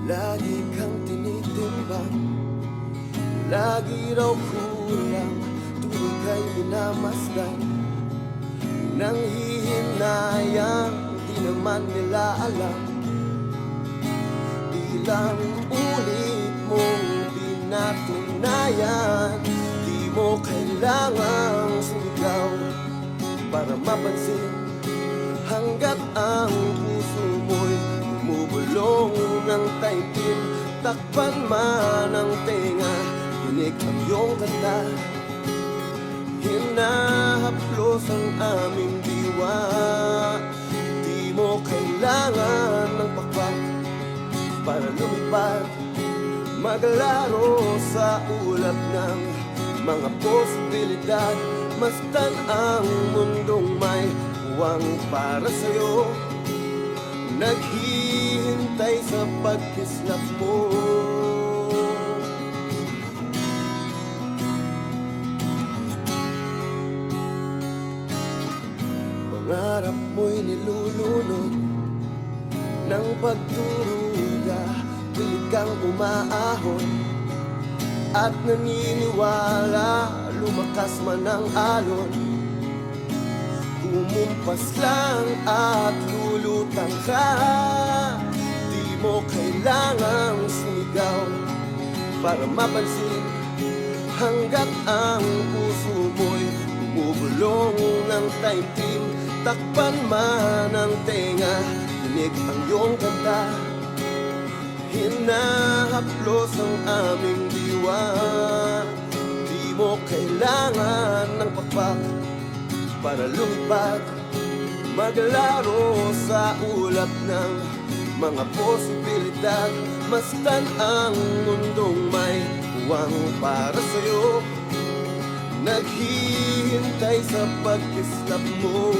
Lagi kang tinitimbang, lagi raw kulang, tuwing kay minamasdan. Nang hihinayang, di naman nila alam, ilang ulit mong pinatunayan. Di mo kailangang sumigaw para mapansin, hanggat ang puso mo'y bumubulong ng taimtim. Takpan man ang tenga, tinig ang iyong kanta. Hinahaplos ang aming diwa. Di mo kailangan ng pakpak para lumipad, maglaro sa ulap ng mga posibilidad. Mastan ang mundong may puwang para sa'yo, naghihintay sa pagkislap mo. Pangarap mo'y nilulunod ng pagduruga, pilit kang umaahon at naniniwala, lumakas man ang alon. Umumpas lang at lulutang ka. Di mo kailangang sumigaw para mapansin, hanggat ang puso mo'y bumubulong ng taimtim. Takpan man ang tenga, tinig ang iyong kanta. Hinahaplos ang aming diwa. Di mo kailangan ng pakpak para lumipad, maglaro sa ulap ng mga posibilidad. Mastan ang mundong may puwang para sa'yo, naghihintay sa pagkislap mo.